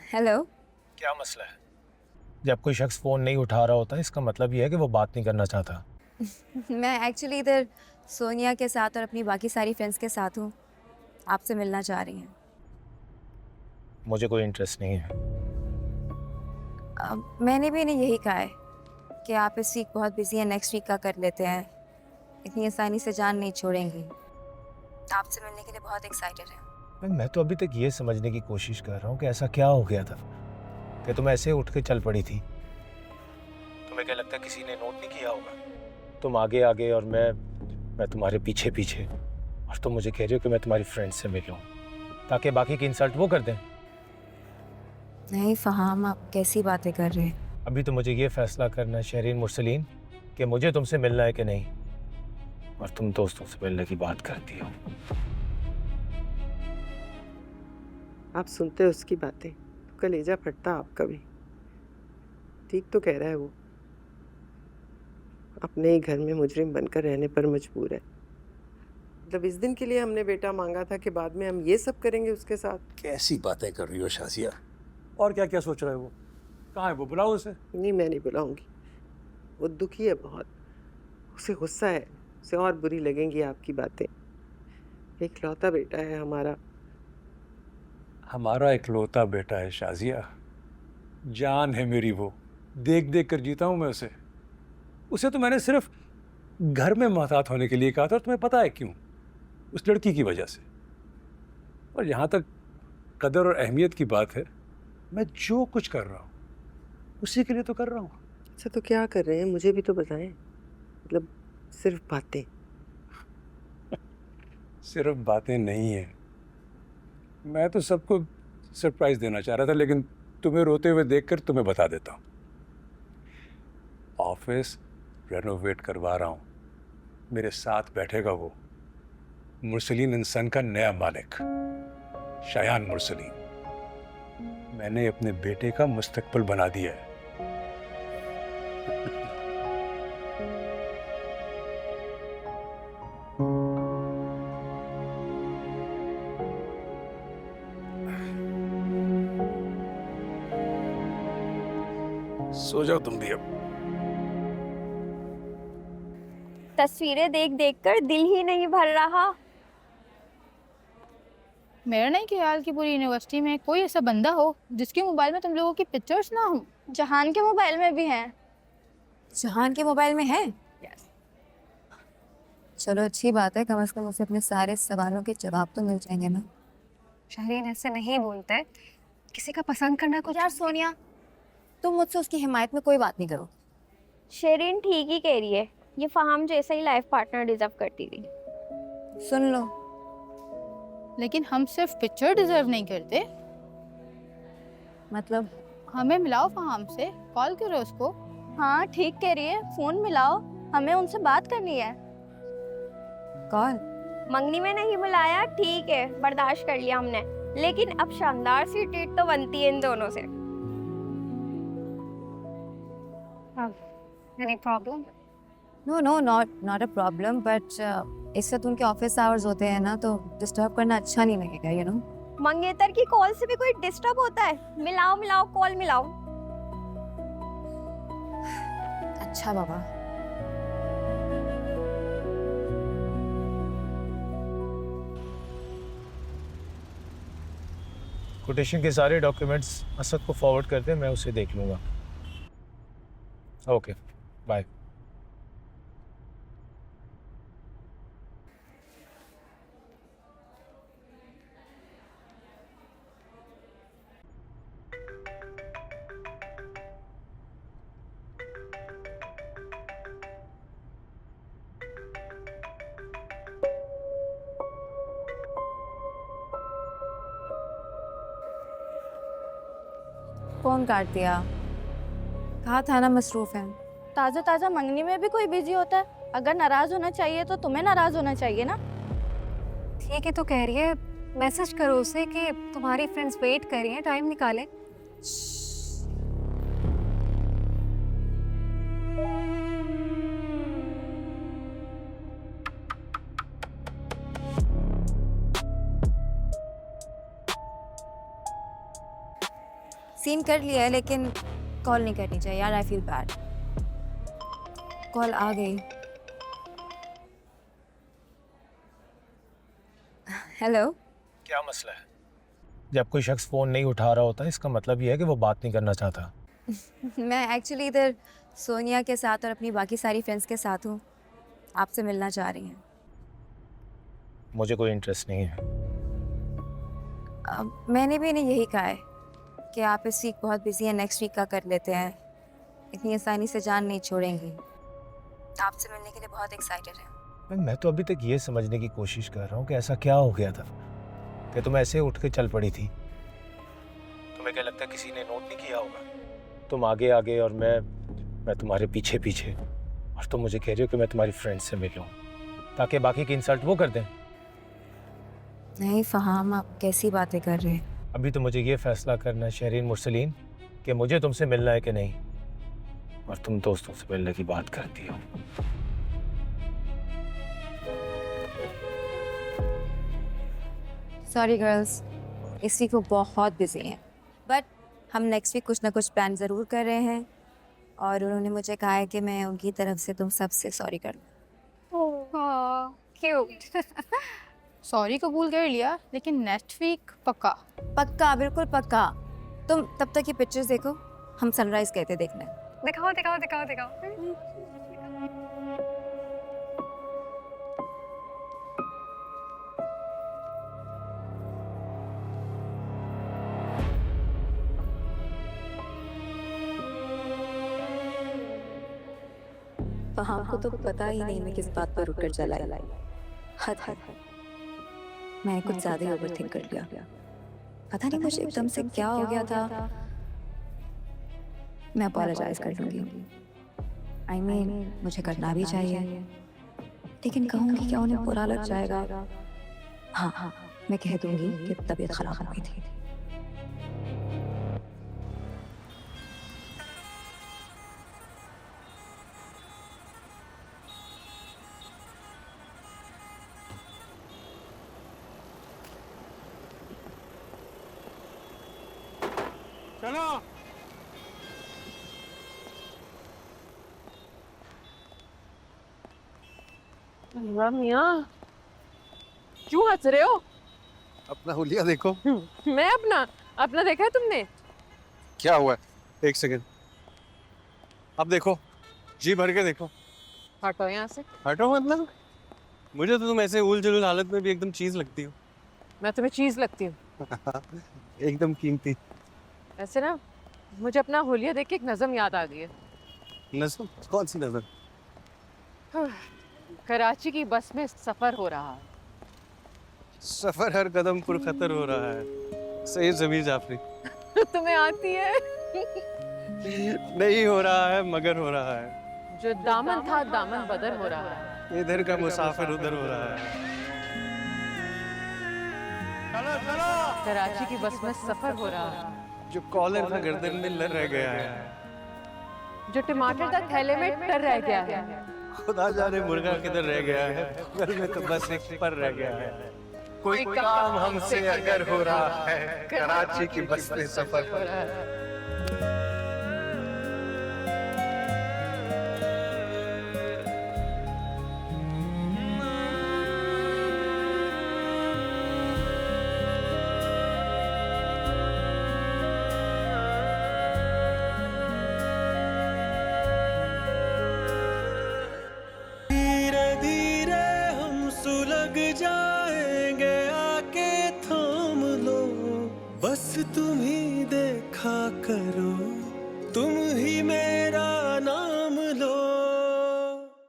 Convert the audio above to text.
Hello. क्या मसला है? जब कोई शख्स फ़ोन नहीं उठा रहा होता इसका मतलब ये है कि वो बात नहीं करना चाहता। मैं एक्चुअली इधर सोनिया के साथ और अपनी बाकी सारी फ्रेंड्स के साथ हूँ। आपसे मिलना चाह रही हैं। मुझे कोई इंटरेस्ट नहीं है। मैंने भी इन्हें यही कहा है कि आप इस वीक बहुत बिजी हैं, नेक्स्ट वीक का कर लेते हैं। इतनी आसानी से जान नहीं छोड़ेंगी। आपसे मिलने के लिए बहुत एक्साइटेड हैं। मैं तो अभी तक ये समझने की कोशिश कर रहा हूँ कि ऐसा क्या हो गया था कि तुम ऐसे उठ के चल पड़ी थी। तुम्हें क्या लगता है किसी ने नोट नहीं किया होगा? तुम आगे आगे और मैं तुम्हारे पीछे पीछे, और तुम मुझे कह रही हो कि मैं तुम्हारी फ्रेंड से मिलूं ताकि बाकी की इंसल्ट वो कर दें। नहीं फहाम, आप कैसी बातें कर रहे हैं? अभी तो मुझे ये फैसला करना है शहरीन मुरसलीन कि मुझे तुमसे मिलना है कि नहीं, और तुम दोस्तों से मिलने की बात करती हो। आप सुनते हो उसकी बातें तो कलेजा फटता आपका भी। ठीक तो कह रहा है वो, अपने ही घर में मुजरिम बनकर रहने पर मजबूर है। मतलब इस दिन के लिए हमने बेटा मांगा था कि बाद में हम ये सब करेंगे उसके साथ। कैसी बातें कर रही हो शाजिया? और क्या क्या सोच रहे हो? वो कहाँ है? वो बुलाओ उसे। नहीं, मैं नहीं बुलाऊंगी। वो दुखी है बहुत, उसे गुस्सा है, उसे और बुरी लगेंगी आपकी बातें। एक लौता बेटा है हमारा। हमारा इकलौता बेटा है शाजिया, जान है मेरी वो, देख देख कर जीता हूं मैं उसे। उसे तो मैंने सिर्फ घर में मोहतात होने के लिए कहा था, और तुम्हें पता है क्यों? उस लड़की की वजह से। और यहाँ तक कदर और अहमियत की बात है, मैं जो कुछ कर रहा हूँ उसी के लिए तो कर रहा हूँ। अच्छा तो क्या कर रहे हैं, मुझे भी तो बताएं। मतलब सिर्फ बातें? सिर्फ बातें नहीं है, मैं तो सबको सरप्राइज देना चाह रहा था, लेकिन तुम्हें रोते हुए देखकर तुम्हें बता देता हूँ। ऑफिस रेनोवेट करवा रहा हूँ, मेरे साथ बैठेगा वो, मुरसलीन इंसान का नया मालिक शायान मुरसलीन। मैंने अपने बेटे का मुस्तकबिल बना दिया है। सो जाओ तुम भी अब। तस्वीरें देख देख कर दिल ही नहीं भर रहा। मेरा नहीं ख्याल कि पूरी यूनिवर्सिटी में कोई ऐसा बंदा हो जिसके मोबाइल में तुम लोगों की पिक्चर्स ना हो। जहान के मोबाइल में भी हैं। जहान के मोबाइल में है? चलो अच्छी बात है, कम से कम उसे अपने सारे सवालों के जवाब तो मिल जाएंगे ना। शहरीन ऐसे नहीं बोलते, किसी का पसंद करना कुछ। यार सोनिया, तुम मुझसे उसकी हिमायत में कोई बात नहीं करो। शेरिन ठीक ही कह रही है, ये फहाम जैसा ही लाइफ पार्टनर डिजर्व करती थी। सुन लो, लेकिन हम सिर्फ पिक्चर डिजर्व नहीं करते। मतलब हमें मिलाओ फहाम से, कॉल करो उसको। हाँ ठीक कह रही है, फोन मिलाओ, हमें उनसे बात करनी है। कॉल? मंगनी में नहीं बुलाया, ठीक है बर्दाश्त कर लिया हमने, लेकिन अब शानदार सी ट्रीट तो बनती है इन दोनों से। Any problem? No no, not a problem, but इस वक्त उनके ऑफिस आवर्स होते हैं ना, तो डिस्टर्ब करना अच्छा नहीं लगेगा, यू नो। मंगेतर की कॉल से भी कोई डिस्टर्ब होता है? मिलाओ मिलाओ, कॉल मिलाओ। अच्छा बाबा। कोटेशन के सारे डॉक्यूमेंट्स असद को फॉरवर्ड कर दे, मैं उसे देख लूँगा। Okay, bye. फोन काट दिया, कहा था ना मसरूफ है। ताजा ताजा मंगनी में भी कोई बिजी होता है? अगर नाराज होना चाहिए तो तुम्हें नाराज होना चाहिए ना। ठीक है तो कह रही है, मैसेज करो उसे कि तुम्हारी फ्रेंड्स वेट कर रही हैं, टाइम निकाले। सीन कर लिया है लेकिन कॉल नहीं करनी चाहिए यार, आई फील बैड। कॉल आ गई। हेलो। क्या मसला है? जब कोई शख्स फ़ोन नहीं उठा रहा होता इसका मतलब ये है कि वो बात नहीं करना चाहता। मैं एक्चुअली इधर सोनिया के साथ और अपनी बाकी सारी फ्रेंड्स के साथ हूँ, आपसे मिलना चाह रही हैं। मुझे कोई इंटरेस्ट नहीं है। मैंने भी इन्हें यही कहा है कि आप इस वीक बहुत बिजी हैं, नेक्स्ट वीक का कर लेते हैं, इतनी आसानी से जान नहीं छोड़ेंगी। आपसे मिलने के लिए बहुत एक्साइटेड है। मैं तो अभी तक ये समझने की कोशिश कर रहा हूँ कि ऐसा क्या हो गया था कि तुम ऐसे उठ के चल पड़ी थी। तुम्हें क्या लगता है किसी ने नोट नहीं किया होगा? तुम आगे आगे और मैं तुम्हारे पीछे पीछे, और तुम मुझे कह रही हो कि मैं तुम्हारी फ्रेंड से मिलूं ताकि बाकी की इंसल्ट वो कर दें। नहीं फहाम, आप कैसी बातें कर रहे हैं? अभी तो मुझे ये फैसला करना है शहरीन मुरसलीन कि मुझे तुमसे मिलना है कि नहीं, और तुम दोस्तों से मिलने की बात करती हो। सॉरी गर्ल्स, इस वीक वो बहुत बिजी हैं, बट हम नेक्स्ट वीक कुछ ना कुछ प्लान ज़रूर कर रहे हैं, और उन्होंने मुझे कहा है कि मैं उनकी तरफ से तुम सबसे सॉरी कर लूँ। क्यूट। सॉरी कबूल कर लिया, लेकिन नेक्स्ट वीक पक्का। पक्का, बिल्कुल पक्का। तुम तब तक ये पिक्चर्स देखो, हम सनराइज कहते देखने। दिखाओ दिखाओ दिखाओ दिखाओ। फहाम को तो पता ही नहीं मैं किस बात पर रुककर चला आई। हद हद, मैं कुछ ज़्यादा ही ओवर थिंक कर लिया। पता नहीं मुझे एकदम से क्या हो गया था। मैं अपोलोजाइज कर लूँगी। आई मीन मुझे करना भी चाहिए, लेकिन कहूँगी क्या उन्हें बुरा लग जाएगा? हाँ हाँ, मैं कह दूँगी कि तबीयत खराब हो गई थी। चलो। वाह मियाँ, क्यों हंस रहे हो? अपना हुलिया देखो। मैं अपना देखा है तुमने? क्या हुआ है? एक सेकंड, अब देखो, जी भर के देखो। हटो यहाँ से। हटो मतलब? मुझे तो तुम ऐसे उल जुलूल हालत में भी एकदम चीज लगती हो। मैं तुम्हें चीज लगती हूँ? एकदम कीमती। ऐसे ना, मुझे अपना होलिया देख के एक नज़म याद आ गई है। नज़म? कौन सी नज़म? कराची की बस में सफर हो रहा है, सफर हर कदम पर खतर हो रहा है। सही ज़मीर जाफरी। तुम्हें आती है? नहीं हो रहा है मगर हो रहा है। जो दामन था दामन बदर हो रहा है। इधर का मुसाफिर उधर हो रहा है। चलो चलो। कराची की बस में सफर हो रहा है। जो कॉलर था गर्दन में लड़ रह गया है। जो टमाटर का थैले में टर रह गया है। खुदा जाने मुर्गा किधर रह गया है, घर में तो बस एक पर रह गया है। कोई काम हमसे अगर हो रहा है, कराची की बस में सफर हो रहा है। बस तुम ही देखा करो